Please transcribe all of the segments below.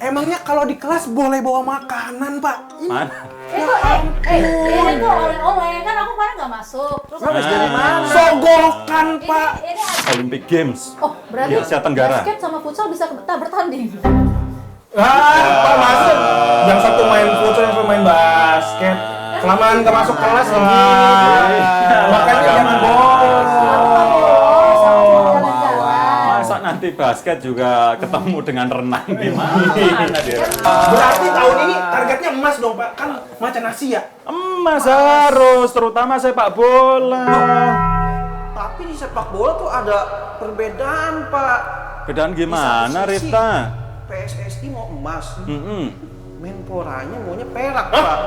emangnya kalau di kelas boleh bawa makanan, Pak? Mana? Itu oleh-oleh kan aku kemarin nggak masuk. Terus dari mana? Sogokan, Pak. ini Olympic Games. oh berarti Di Asia Tenggara. basket sama futsal bisa bertanding. Pak masuk. Yang satu main futsal, yang satu main basket. Kelamaan nggak masuk kelas lagi. Makanya jangan bolos. Masa nanti basket juga ketemu dengan renang gimana dia? Berarti tahun ini targetnya emas dong, Pak. Kan macan Asia. Emas harus, terutama sepak bola. Tapi di sepak bola tuh ada perbedaan, Pak. Bedaan gimana, Di satu sisi, Rifta? PSSI mau emas, Mm-mm. Menporanya maunya perak, Pak.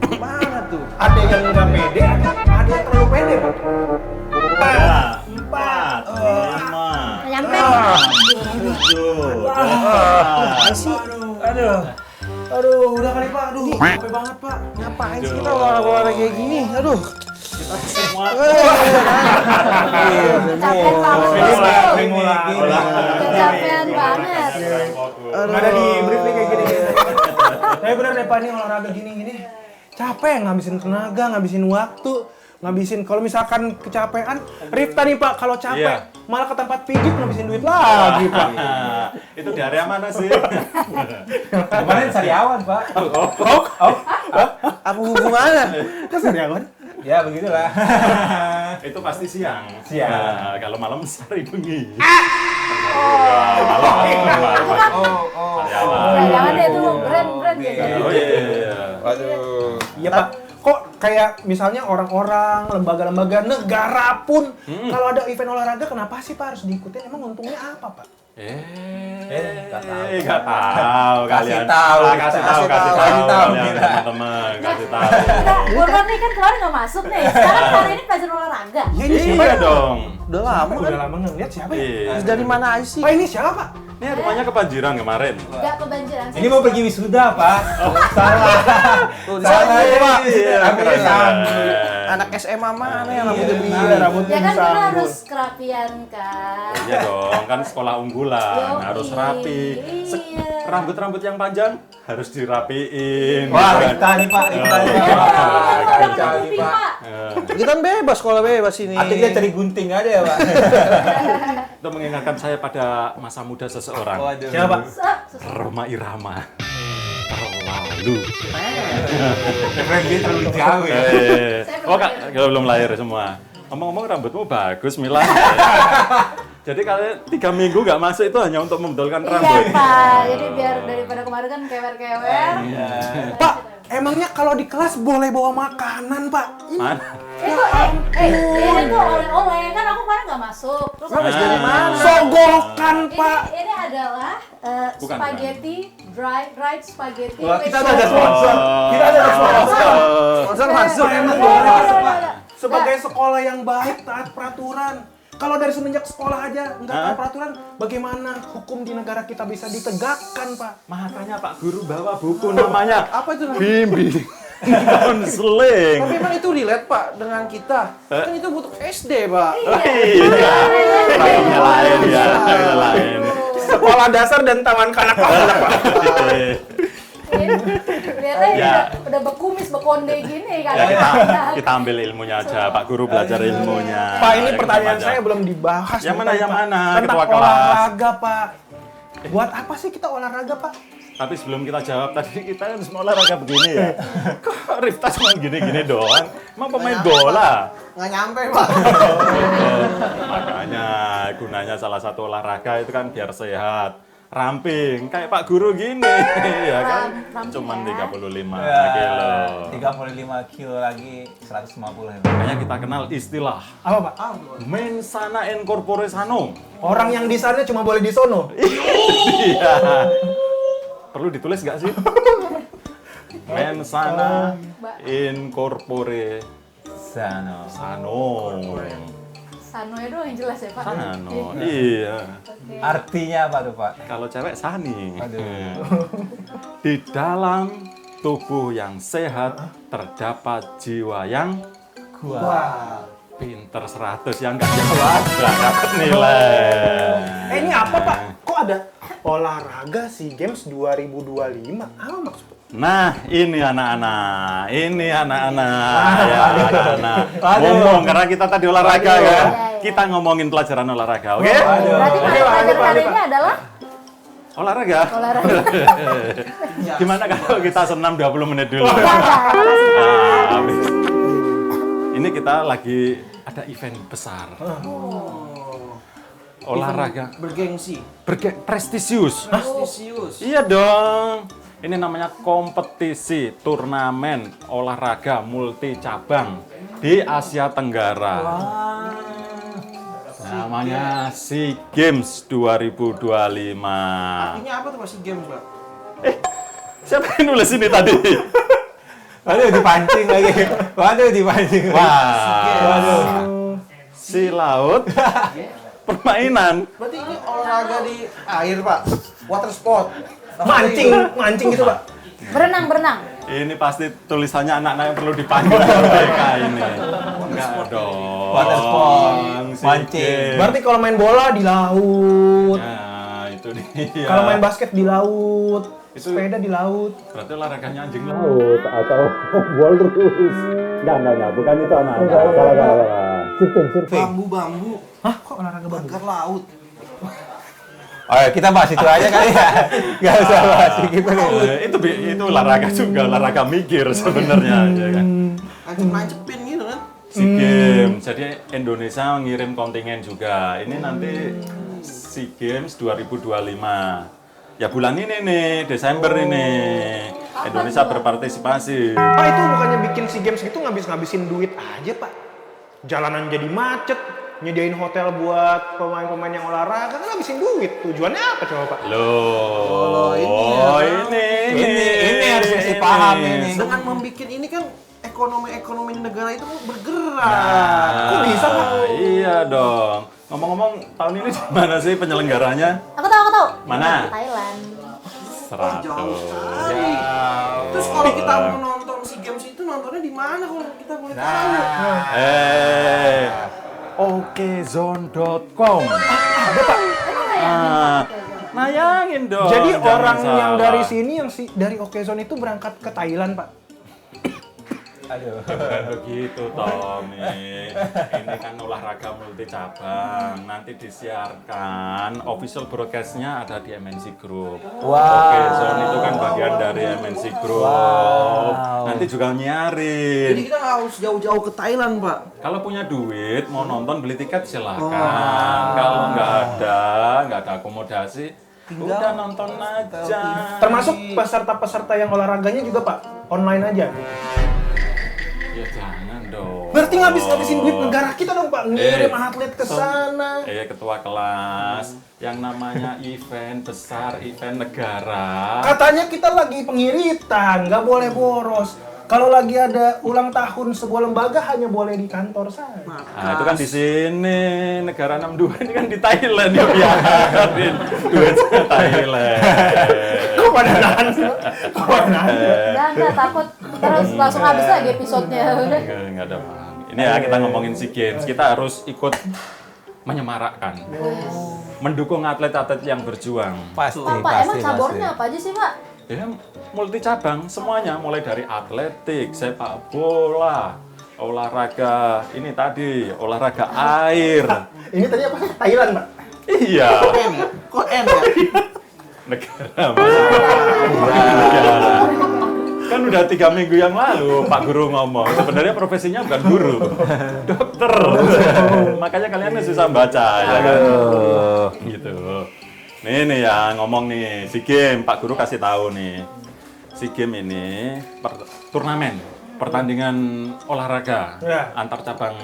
Gimana tuh? Ada yang nggak pede, ada yang terlalu pede, Pak. Empat, lima, Nyampe. tujuh, Aduh, udah kali, Pak. Aduh, capek banget, Pak. Ngapain sih kita olahraga kayak gini? Aduh. semua. Kecapean banget. Olah. Kecapean banget. Nggak ada di brief nih kayak gini. Tapi bener deh, Pak, ini olahraga gini-gini. Capek, ngabisin tenaga, ngabisin waktu. Ngabisin, kalau misalkan kecapean, Rifta nih, Pak, kalau capek, Iya. malah ke tempat pijit ngabisin duit lagi, Pak. Itu di area mana sih? Kemarin Sariawan, Pak. Apa hubungannya? Kan Sariawan. Ya, begitulah. Itu pasti siang. Siang. Nah, kalau malam sari bengi. Jangan deh itu brand gitu. Oh iya. Waduh. Iya, Pak. Kok kayak misalnya orang-orang, lembaga-lembaga, negara pun, kalau ada event olahraga, kenapa sih, Pak, harus diikutin? Emang untungnya apa, Pak? Nggak nggak tahu Kasih kalian. tahu, Ah, kasih tahu kasih tahu kalian, kita. teman-teman, kasih tahu. Urban nih kan kemarin nggak masuk nih. Sekarang hari ini pelajaran olahraga. Ya, ini siapa? Iya dong. Udah lama kan? Udah lama nggak ngeliat siapa ya? Iya. Terus dari mana aja sih? Pak, ini siapa, Pak? Ini rumahnya kebanjiran kemarin. Nggak kebanjiran. Ini mau pergi wisuda, Pak. Salah. Tuh, di sana Salah, itu, Pak. iya. Ambil sambung. Anak SMA mana yang rambutnya Iya, begini? benar. Rambutnya Ya kan kita disambung. harus kerapian kan. Iya dong, kan sekolah unggulan, Yoi. harus rapi. Iya. Rambut-rambut yang panjang harus dirapiin. Wah, gitu kan. Rifta nih, Pak. Rifta nih, Iya, Pak. kan udah Rifta kena nih, kuping, Pak. Pak. Eh, Kita kan bebas, sekolah bebas ini. Atau kita cari gunting aja ya, Pak. Itu mengingatkan saya pada masa muda seseorang. Waduh. Siapa, Pak? Roma Irama. Terlalu. Referensi terlalu jauh ya. Oh, Kak, kalau belum lahir semua. Ngomong-ngomong rambutmu bagus, Milan. Jadi kalian 3 minggu nggak masuk itu hanya untuk membetulkan Iya, rambut. Pak. Jadi biar daripada kemarin kan kewer-kewer. Pak, emangnya kalau di kelas boleh bawa makanan, Pak? Mana? Itu oleh-oleh kan aku kemarin nggak masuk. Terus dari mana? Sogokan, Pak. ini adalah Bukan, spaghetti dried spaghetti. Wah, kita with ada sauce. sponsor. Kita ada sponsor. Sponsor masuk. Emang Iya, boleh iya, masuk, iya, Pak. iya. Sebagai sekolah yang baik, taat peraturan. Kalau dari semenjak sekolah aja nggak taat peraturan, bagaimana hukum di negara kita bisa ditegakkan, Pak? Makanya Pak Guru bawa buku namanya Apa itu? Bimbing Konseling. Tapi emang itu relate, Pak, dengan kita. Kan itu butuh SD, Pak. Iya. Namanya lain ya, namanya lain. Sekolah dasar dan taman kanak-kanak, Pak. Lihatnya Ya. udah bekumis, bekonde gini kan. Ya kita ambil ilmunya aja, Pak Guru belajar ilmunya. Pak, ini Ya, pertanyaan kita saya baca. belum dibahas. Yang nih mana, tadi, yang Pak. mana, Tentang ketua kelas? olahraga, Pak. Buat apa sih kita olahraga, Pak? Tapi sebelum kita jawab tadi kita kan semua olahraga begini ya. Kok Rifta cuma gini-gini doang? Emang pemain bola? Nggak nyampe, Pak. Makanya gunanya salah satu olahraga itu kan biar sehat. Ramping, kayak Pak Guru gini, ya kan? Ramping Cuman ya. 35 Ya, kilo. 35 kilo lagi 150 ya. Makanya kita kenal istilah Apa, Pak? mens sana in corpore sano. Orang yang di sana cuma boleh di sono. Iya. Perlu ditulis nggak sih? Mens sana in corpore Sano. sano. Sano itu yang jelas ya, Pak. Sano. Iya. Artinya apa tuh, Pak? Kalau cewek sani. Aduh. Di dalam tubuh yang sehat terdapat jiwa yang Wah. pinter 100 yang nggak jawab nggak dapat nilai. Ini apa, Pak? Kok ada olahraga SEA Games 2025. Apa maksudnya? Nah, ini anak-anak. Ya, anak-anak. Ngomong karena kita tadi olahraga ya. Iya. Kita ngomongin pelajaran olahraga, oke? Berarti pelajaran kali ini adalah Olahraga. Gimana kalau kita senam 20 menit dulu? Habis. Ini kita lagi ada event besar. Olahraga. Bergengsi. Prestisius. Prestisius. Iya dong. Ini namanya kompetisi turnamen olahraga multi cabang di Asia Tenggara. Namanya SEA Games 2025. Artinya apa tuh Pak SEA Games, Pak? Siapa yang nulis ini tadi? Waduh, dipancing lagi. Wah. Si laut permainan. Berarti ini olahraga di air, Pak. Water sport. Mancing gitu, Pak. berenang. Ini pasti tulisannya anak-anak yang perlu dipanggil mereka ini. Enggak dong. Water sport, SEA mancing. Games. Berarti kalau main bola di laut, Nah, itu dia. kalau main basket di laut, Itu- sepeda di laut. Berarti olahraganya anjing laut atau walrus. Enggak, bukan itu anak. Salah. Surfing. Bambu-bambu. Hah? Kok olahraga bambu? Bangkar laut. Oh ya, kita bahas itu aja kali ya. Gak usah bahas gitu nih. Itu olahraga juga, olahraga mikir sebenarnya ya kan. Nancep-nancepin gitu kan. SEA Games. Jadi Indonesia ngirim kontingen juga. Ini nanti SEA Games 2025. Ya bulan ini nih, Desember ini. Indonesia berpartisipasi. Pak, itu bukannya bikin SEA Games gitu ngabis-ngabisin duit aja, Pak. Jalanan jadi macet, nyediain hotel buat pemain-pemain yang olahraga, kan ngabisin duit. Tujuannya apa coba, Pak? Loh, Ini harus mesti paham ini. Dengan membuat ini kan ekonomi negara itu bergerak. Kok bisa, Pak? Iya dong. Ngomong-ngomong, tahun ini di mana sih penyelenggaranya? Aku tahu. Mana? Thailand. 100. Jauh sekali. Terus kalau kita mau nonton SEA Games itu nontonnya di mana kalau kita boleh tahu? Okezone.com. Ada, Pak. Nayangin dong. Jadi jangan orang yang salah. dari sini, dari Okezone itu berangkat ke Thailand, Pak. Aduh. Bukan begitu, Tommy. Ini kan olahraga multi cabang. Nanti disiarkan. Official broadcast-nya ada di MNC Group. Wow. Okezone itu kan bagian dari MNC Group. Wow. Nanti juga Jadi nyiarin. kita nggak harus jauh-jauh ke Thailand, Pak. Kalau punya duit, mau nonton beli tiket silakan. Kalau nggak ada akomodasi, udah nonton aja. Termasuk peserta-peserta yang olahraganya juga, Pak. Online aja. Ya jangan dong. Berarti ngabisin duit negara kita dong, Pak. Ngirim atlet ke sana. Ketua kelas yang namanya event besar, event negara. Katanya kita lagi pengiritan, nggak boleh boros. Kalau lagi ada ulang tahun sebuah lembaga hanya boleh di kantor saja. Nah, itu kan di sini negara 62 ini kan di Thailand ya biarin duit Thailand. Kok pada nahan sih? Kok pada nahan? Enggak, takut terus langsung habis lagi episodenya. Udah. Enggak ada bang. Ini ya kita ngomongin SEA Games, kita harus ikut menyemarakkan, mendukung atlet-atlet yang berjuang. Pasti, Pak, emang cabornya apa aja sih, Pak? Ya multi cabang semuanya, mulai dari atletik, sepak bola, olahraga ini tadi, olahraga air. Ini tadi apa? Thailand, Pak. Iya. Kok N ya? Negara maksudnya. Kan udah 3 minggu yang lalu Pak Guru ngomong, sebenarnya profesinya bukan guru, dokter. Makanya kalian susah baca ya kan. Gitu. Nih ya ngomong nih, SEA Games, Pak Guru kasih tahu nih. SEA Games ini turnamen, pertandingan olahraga Ya. antar cabang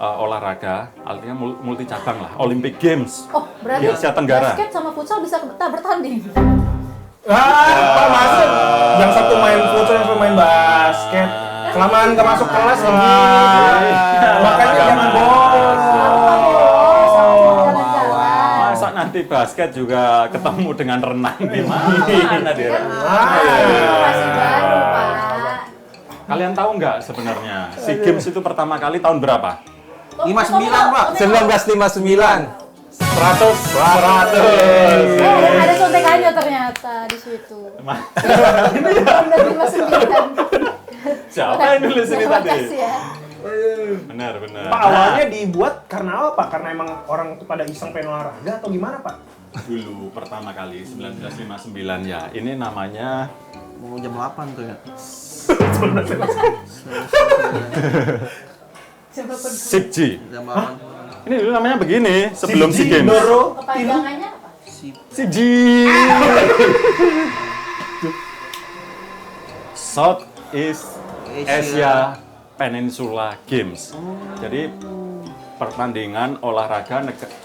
olahraga, artinya multi cabang lah, Olympic Games. Oh, berarti Di Asia Tenggara. basket sama futsal bisa bertanding. Pak masuk. Yang satu main futsal, yang satu main basket. Kelamaan nggak masuk kelas begini. Makanya jangan boros. Masa nanti basket juga ketemu dengan renang gimana dia? Masih baru, Pak. Kalian tahu nggak sebenarnya SEA Games itu pertama kali tahun berapa? 59, Pak. 1959. Oh, ada contekannya ternyata di situ. Udah 59. Siapa yang nulis ini tadi? Makasih ya. Benar. Pak, awalnya dibuat karena apa, Pak? Karena emang orang tuh pada iseng pengen olahraga atau gimana, Pak? Dulu pertama kali 1959 ya. Ini namanya Mau jam 8 tuh ya. SIPG. Jam 8. Ini dulu namanya begini sebelum SEA Games. Doro, Kepanjangannya apa? SIPG. Southeast Asia Peninsula Games. Jadi pertandingan olahraga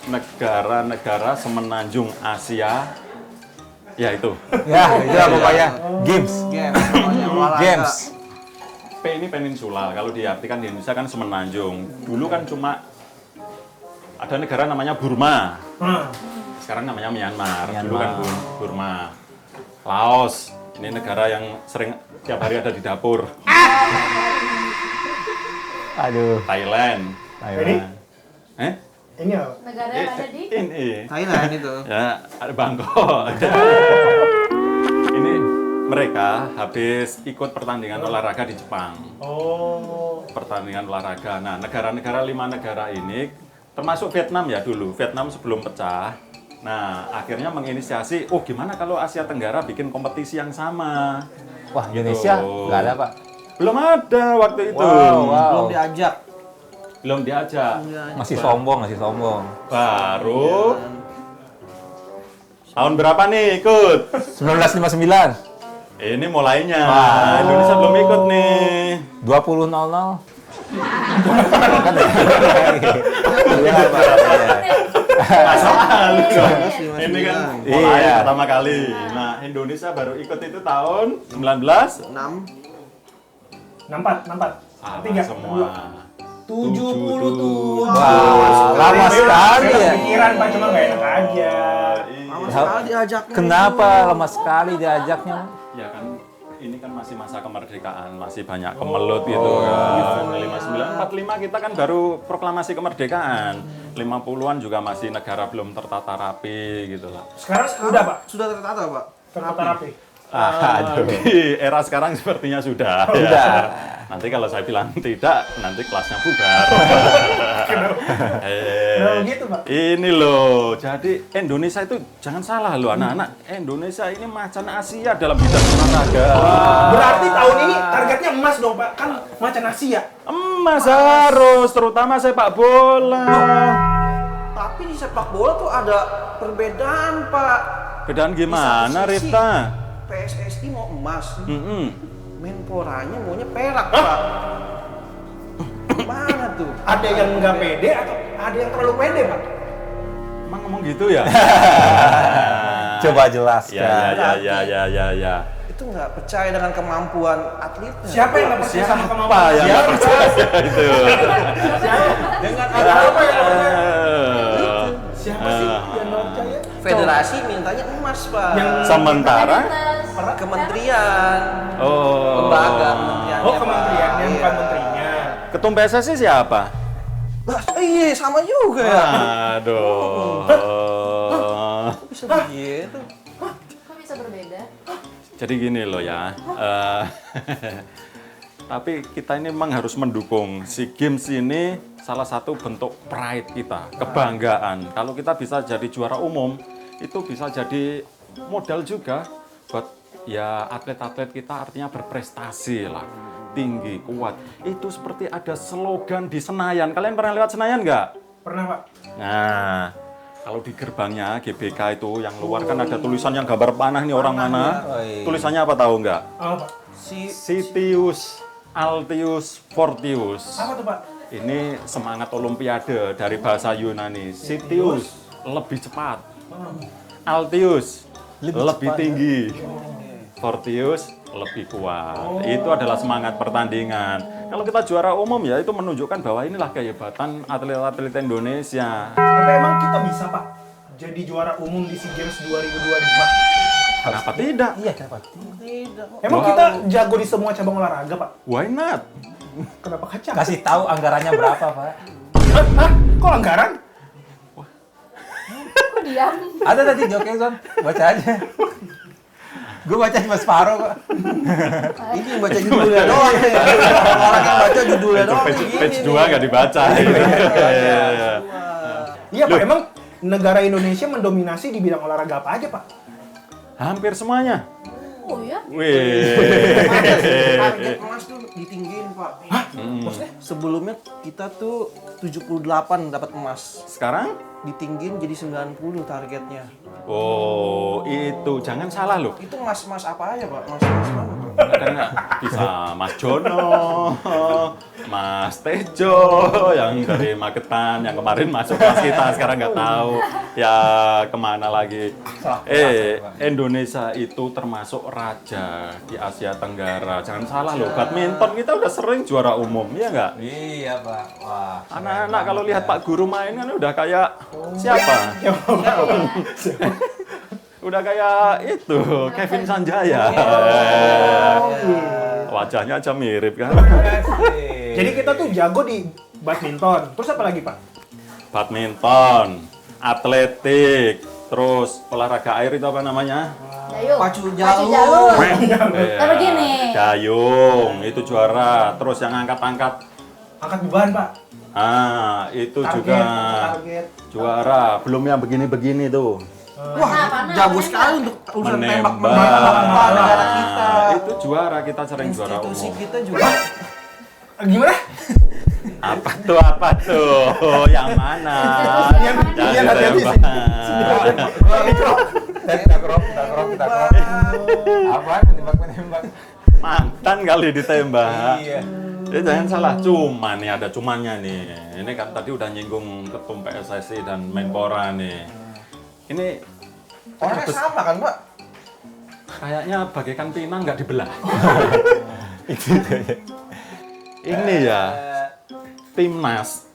negara-negara semenanjung Asia. Ya itu. Ya, itu lah pokoknya. Games. Pokoknya olahraga. Games. P ini peninsula. Kalau diartikan di Indonesia kan semenanjung. Dulu kan cuma ada negara namanya Burma. Sekarang namanya Myanmar. Dulu kan Burma. Laos. Ini negara yang sering tiap hari ada di dapur. Aduh. Thailand. Ini? Ini apa? Negara yang ada di Ini. Thailand itu. Ya, ada Bangkok. Ini mereka habis ikut pertandingan olahraga di Jepang. Oh. Pertandingan olahraga. Nah, negara-negara 5 negara ini, termasuk Vietnam ya dulu. Vietnam sebelum pecah. Nah, akhirnya menginisiasi, oh gimana kalau Asia Tenggara bikin kompetisi yang sama? Wah, Indonesia Gitu. nggak ada, Pak. Belum ada waktu itu. Wow. Belum diajak. Belum diajak. Masih sombong. Baru tahun berapa nih ikut? 1959. Ini mulainya. Wah. Indonesia belum ikut nih. 20.00. Kan ya? Iya, Pak. Soal Masih ini kan bilang. mulai Iya. pertama kali. Nah, Indonesia baru ikut itu tahun 19 6. 64. sama semua. 77. Wah, lama sekali ya. Pikiran, Pak, cuma nggak enak aja. Lama sekali diajaknya. Kenapa lama sekali diajaknya? Ya kan ini kan masih masa kemerdekaan, masih banyak kemelut gitu kan. 59, 45 kita kan baru proklamasi kemerdekaan. 50-an juga masih negara belum tertata rapi gitu lah. Sekarang udah, Pak. Sudah tertata, Pak. Tertata rapi. Aduh. Di era sekarang sepertinya sudah. Sudah. Ya. Nanti kalau saya bilang tidak, nanti kelasnya bubar. Kenapa gitu, Pak? Ini loh, jadi Indonesia itu jangan salah loh anak-anak. Indonesia ini macan Asia dalam bidang olahraga. Berarti tahun ini targetnya emas dong, Pak. Kan macan Asia. Emas harus, terutama sepak bola. Tapi di sepak bola tuh ada perbedaan, Pak. Bedaan gimana, Di satu sisi, Rifta? PSSI mau emas, Mm-mm. Menporanya maunya perak, Pak. Gimana tuh? Ada yang nggak pede atau ada yang terlalu pede, Pak? Emang ngomong gitu ya? Coba jelaskan. Ya. Itu nggak percaya dengan kemampuan atletnya. Siapa yang nggak percaya sama Apa kemampuan? yang nggak percaya itu? Dengan ada apa yang nggak percaya? Eh, Siapa sih yang nggak percaya? Federasi mintanya emas, Pak. Yang- Sementara, Kementerian, oh, lembaga kementeriannya. Oh, kementeriannya Pak. bukan Iya. menterinya. ketum PSSI siapa? Bah, iya sama juga ya. Aduh. Kok bisa begitu? Kok bisa berbeda? Jadi gini loh ya. Tapi kita ini memang harus mendukung SEA Games ini salah satu bentuk pride kita, kebanggaan. Kalau kita bisa jadi juara umum, itu bisa jadi modal juga buat ya atlet-atlet kita artinya berprestasi lah. Tinggi, kuat. Itu seperti ada slogan di Senayan. Kalian pernah lewat Senayan nggak? Pernah, Pak? Nah, kalau di gerbangnya GBK itu yang luar kan ada tulisan yang gambar panah nih orang mana? Tulisannya apa tahu nggak? Apa, Pak? Sitius, Altius, Fortius. Apa tuh, Pak? Ini semangat olimpiade dari bahasa Yunani. Sitius lebih cepat. Altius lebih tinggi. Fortius lebih kuat. Itu adalah semangat pertandingan. Kalau kita juara umum ya itu menunjukkan bahwa inilah kehebatan atlet-atlet Indonesia. Tapi emang kita bisa, Pak, jadi juara umum di SEA Games 2025? Kenapa tidak? Iya, kenapa? Emang kita jago di semua cabang olahraga, Pak? Why not? Kenapa kaca? Kasih tahu anggarannya berapa, Pak? Hah? Kok anggaran? diam? Ada tadi joknya, Son. Baca aja. Gue baca cuma separuh kok. Ini yang baca judulnya doang nih. Orang yang baca judulnya doang nih, gini Page nih. 2 nggak dibaca. Iya Pak, emang negara Indonesia mendominasi di bidang olahraga apa aja Pak? Hampir semuanya. Oh ya? Wih. Target emas tuh ditinggiin, Pak. Hah? Maksudnya sebelumnya kita tuh 78 dapat emas. Sekarang? Ditinggiin jadi 90 targetnya. Oh, itu jangan salah loh. Itu emas-emas apa aja, Pak? Emas-emas mana? Ada nggak? Bisa Mas Jono, Mas Tejo, yang dari Magetan, yang kemarin masuk kelas kita, sekarang nggak tahu ya kemana lagi. Indonesia itu termasuk raja di Asia Tenggara. Jangan salah loh, badminton kita udah sering juara umum, ya nggak? Iya, Pak. Wah. Anak-anak kalau lihat Pak Guru main kan udah kayak siapa? Udah kayak itu, Kevin Sanjaya. Wajahnya aja mirip kan. Jadi kita tuh jago di badminton. Terus apa lagi Pak? Badminton, atletik, terus olahraga air itu apa namanya? Dayung. Pacu Pacu jalur. jalur. Kayak begini. Dayung, itu juara. Terus yang angkat-angkat, Angkat beban Pak. itu Target, juga target. juara. Belum yang begini-begini tuh. Wah, jago sekali untuk urusan tembak Menembak. negara kita. Itu juara, kita sering juara Institusi umum. kita juga. Gimana? Apa tuh? Yang mana? Yang Jangan hati-hati sih. ditembak. Kita krop. Apaan menembak? Mantan kali ditembak. Iya. Jangan salah, cuman nih ada cumannya nih. Ini kan tadi udah nyinggung ketum PSSI dan Menpora nih. Ini Orangnya sama kan, Pak? kayaknya bagaikan pinang nggak dibelah. Ini ya, Timnas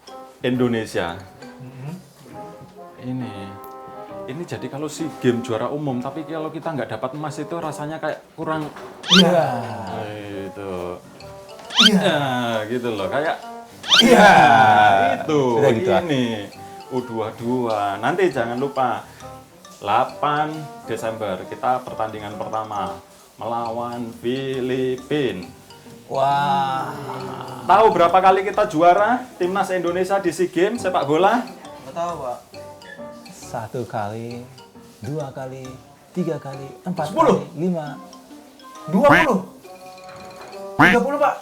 Indonesia. Ini jadi kalau SEA Games juara umum, tapi kalau kita nggak dapat emas itu rasanya kayak kurang. Iya. Itu. Iya. Gitu loh, kayak. Iya. Itu. Sudah gitu, ah. Ini U22. Nanti jangan lupa 8 Desember kita pertandingan pertama melawan Filipina. Wah. Tahu berapa kali kita juara Timnas Indonesia di SEA Games sepak bola? Nggak tahu, Pak. 1 kali, 2 kali, 3 kali, 4 10. kali, 5. 20. 30 Pak.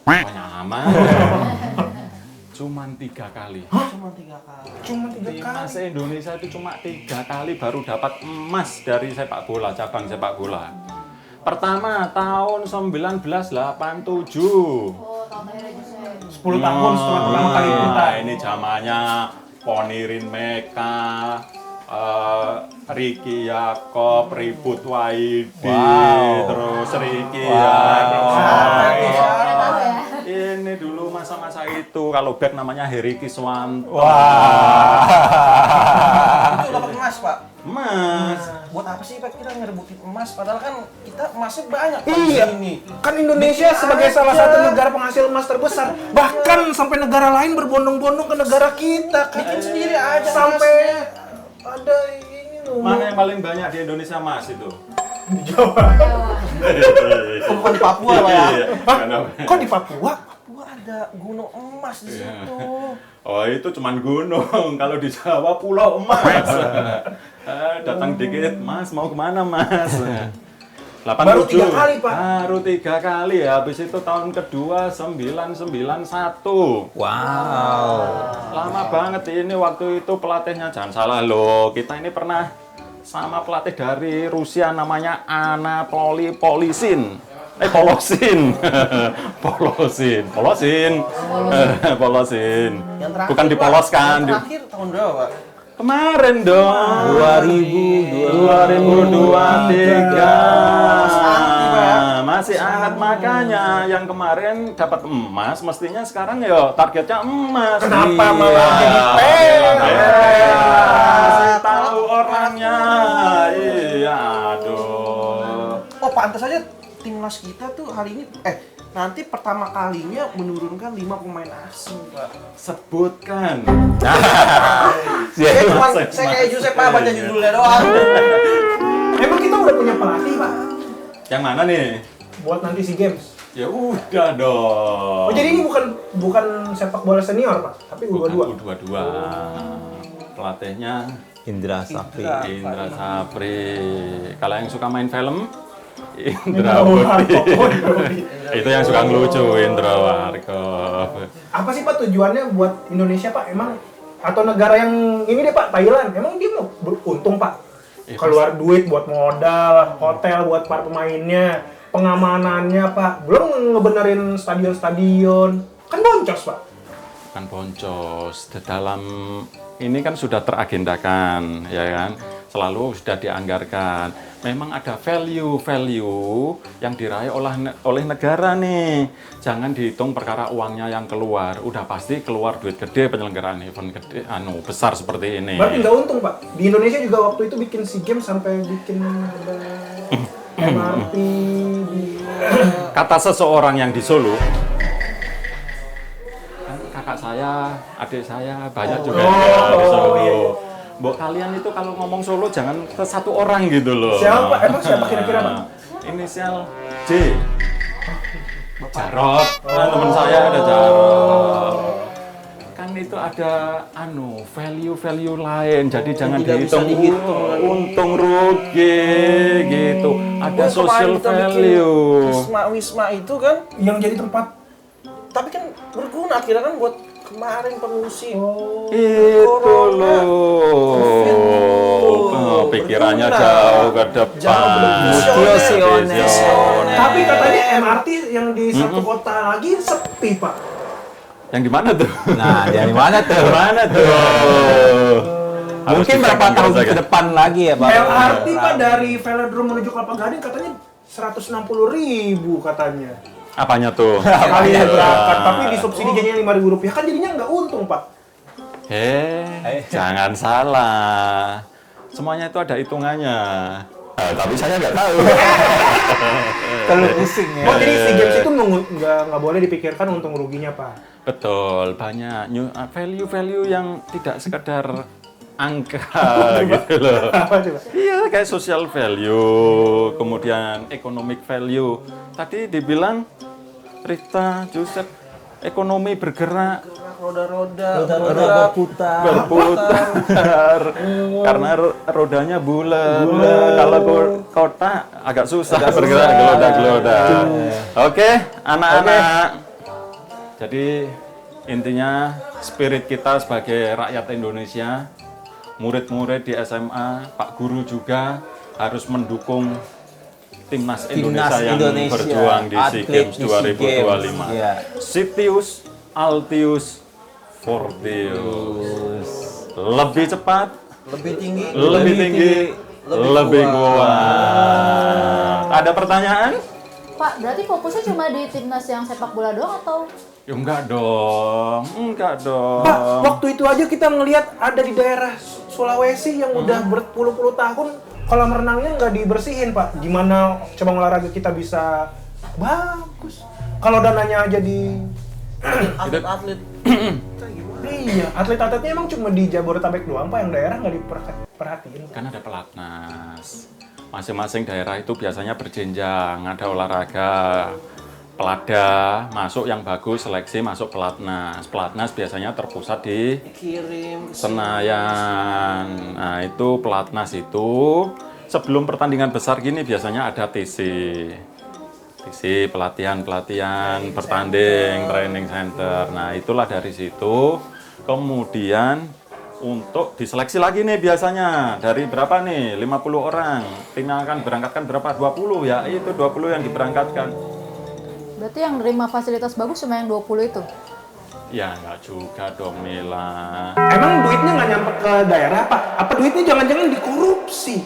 Banyak amat. Cuman 3 kali. Cuma 3 kali. Cuma 3 Timnas kali. Indonesia itu cuma 3 kali baru dapat emas dari sepak bola, cabang sepak bola. Pertama tahun 1987. Oh, tahun akhirnya saya. 10 tahun setelah pertama kali kita. Ini zamannya Ponirin Meka, Ricky Yakob, Ribut Waidi, Wow. terus Ricky Tahu ya. Ini dulu masa-masa itu, kalau back namanya Heri Kiswanto. Itu dapat emas, Pak. Emas. Buat apa sih, Pak, kita ngerebutin emas? Padahal kan kita emasnya banyak, Pak, di Iya. sini. Kan Indonesia sebagai salah satu negara penghasil emas terbesar, bahkan sampai negara lain berbondong-bondong ke negara kita kan. Bikin sendiri aja Sampai emasnya. ada ini loh. Mana yang paling banyak di Indonesia emas itu? Jawa. Bukan di Papua, Pak, ya. Iya. Hah? Kenapa? Kok di Papua? Papua ada gunung emas di Iya. situ. Oh itu cuman gunung, kalau di Jawa pulau emas. Datang dikit, Mas mau kemana Mas? 87. Baru 3 kali, Pak. Baru 3 kali, habis itu tahun kedua 991. Wow. Lama banget ini waktu itu pelatihnya, jangan salah loh, kita ini pernah sama pelatih dari Rusia namanya Anatoly Polosin. Polosin. Yang terakhir, Bukan Pak, dipoloskan. yang terakhir tahun berapa, Pak? Kemarin dong. 2023. Masih hangat, makanya yang kemarin dapat emas, mestinya sekarang ya targetnya emas. Kenapa Iya. malah jadi Kasih tahu orangnya. Iya, aduh. Oh, pantas aja timnas kita tuh hari ini nanti pertama kalinya menurunkan 5 pemain asing, Pak. Sebutkan. Saya kayak Josep Pak baca judulnya doang. Emang kita udah punya pelatih, Pak, Yang mana nih? buat nanti SEA Games. Ya udah dong. Oh, jadi ini bukan sepak bola senior, Pak, tapi U22. Bukan U22. Pelatihnya Indra Sapri. Indra Sapri. Kalau yang suka main film, Indra Indra Budi. Budi. Itu yang suka ngelucu, Indra Warkop. Apa sih, Pak, tujuannya buat Indonesia, Pak? Emang atau negara yang ini deh, Pak, Thailand. Emang dia mau untung, Pak? Keluar duit buat modal, hotel buat para pemainnya, pengamanannya, Pak. Belum ngebenerin stadion-stadion. Kan boncos, Pak. Kan boncos. Di dalam ini kan sudah teragendakan, ya kan? Selalu sudah dianggarkan. Memang ada value yang diraih oleh negara nih. Jangan dihitung perkara uangnya yang keluar. Udah pasti keluar duit gede penyelenggaraan event gede, besar seperti ini. Berarti nggak untung, Pak. Di Indonesia juga waktu itu bikin SEA Games sampai bikin ada MRT di... Kata seseorang yang di Solo, kan kakak saya, adik saya, banyak juga yang di Solo. Mbok kalian itu kalau ngomong Solo jangan ke satu orang gitu loh. Siapa? Emang siapa kira-kira, Pak? Inisial J. Jarot. Nah, teman saya ada Jarot. Kan itu ada value lain. Jadi jangan tidak bisa dihitung dihitung. untung rugi gitu. Ada Kemarin social kita bikin value. Wisma itu kan, Yang jadi tempat... tapi kan berguna akhirnya kan buat kemarin pengungsi. Itu loh. Pikirannya berguna. jauh ke depan. Jauh visioner. Tapi katanya MRT yang di satu kota lagi sepi, Pak. Yang di mana tuh? Nah, dari mana tuh? Mana tuh? Harus Mungkin berapa ditekan tahun saja. ke depan lagi ya, Pak? LRT, Pak, dari Velodrome menuju Kelapa Gading katanya 160.000 katanya. Apanya tuh? Sekali berangkat, tapi disubsidi jadinya Rp5.000. Kan jadinya nggak untung, Pak. Jangan salah. Semuanya itu ada hitungannya. Tapi saya nggak tahu. Terlalu pusing ya. Oh, jadi SEA Games itu nggak boleh dipikirkan untung ruginya, Pak. Betul, banyak value yang tidak sekedar angka gitu loh. Apa coba? Iya, kayak social value, kemudian economic value. Tadi dibilang Rita, Joseph, ekonomi bergerak, Roda-roda berputar. berputar karena rodanya bulat. Kalau kota agak susah bergerak, geloda-geloda. Oke, anak-anak. Jadi intinya spirit kita sebagai rakyat Indonesia, murid-murid di SMA, Pak Guru juga harus mendukung Timnas Indonesia yang berjuang di SEA Games 2025. Iya. Sitius, Altius, Fortius. Lebih cepat, lebih tinggi. lebih kuat. Ada pertanyaan? Pak, berarti fokusnya cuma di timnas yang sepak bola doang atau? Ya enggak dong. Pak, waktu itu aja kita ngelihat ada di daerah Sulawesi yang udah berpuluh-puluh tahun kolam renangnya nggak dibersihin, Pak. Gimana cabang olahraga kita bisa bagus? Kalau dananya aja di... Atlet-atlet. Iya, atlet-atletnya emang cuma di Jabodetabek doang, Pak, yang daerah nggak diperhatiin. Kan ada pelatnas. Masing-masing daerah itu biasanya berjenjang. Ada olahraga pelada, masuk yang bagus, seleksi masuk pelatnas. Pelatnas biasanya terpusat di Kirim. Senayan. Nah, itu pelatnas itu sebelum pertandingan besar gini biasanya ada TC, pelatihan bertanding, training center. Nah, itulah dari situ. Kemudian untuk diseleksi lagi nih biasanya dari berapa nih? 50 orang. Timnya akan berangkatkan berapa? 20 ya. Itu 20 yang diberangkatkan. Berarti yang nerima fasilitas bagus cuma yang 20 itu? Ya nggak juga dong, Mila. Emang duitnya nggak nyampe ke daerah, Pak? Apa duitnya jangan-jangan dikorupsi?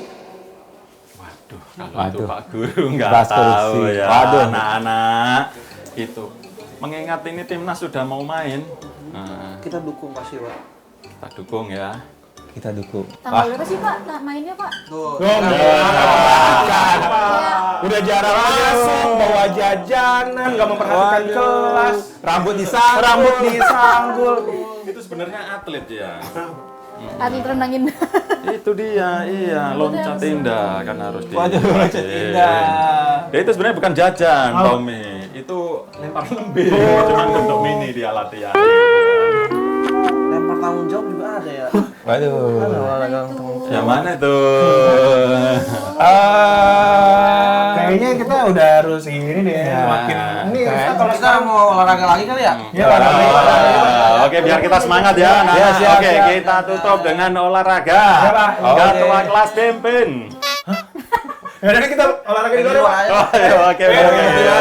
Waduh, kalau itu Pak Guru nggak Bahas tahu korupsi. ya. Waduh. Anak-anak itu. Mengingat ini timnas sudah mau main, Kita dukung pasti, Pak. kita dukung ya. Kita dukung. Tanggal berapa sih Pak mainnya Pak? Tuh. Udah jarang langsung bawa bawa jajanan, nggak memperhatikan Waduh. kelas, Rambut disanggul. rambut disanggul. Itu sebenarnya atlet ya. Atlet renangin. Itu dia, iya, loncat indah kan harus di. Waduh, loncat indah. Ya itu sebenarnya bukan jajan, Oh. Tommy. Itu lempar lembing, cuman bentuk mini dia latihan. Lempar tanggung jawab juga ada ya. Waduh. Ada olahraga teman. Yang mana tuh? Kayaknya kita udah harus ini deh, Ya. makin ini Kayaknya Ustaz, kalau Kita sekarang mau olahraga lagi kali ya? ya olahraga. Oke, biar kita semangat ya. Nah, Ya, siap, oke, siap. kita tutup dengan olahraga. Ya, Pak. Ketua Oke. kelas pimpin. Ya udah kita olahraga di luar ya, Pak. Oh, oke, oke. Ya,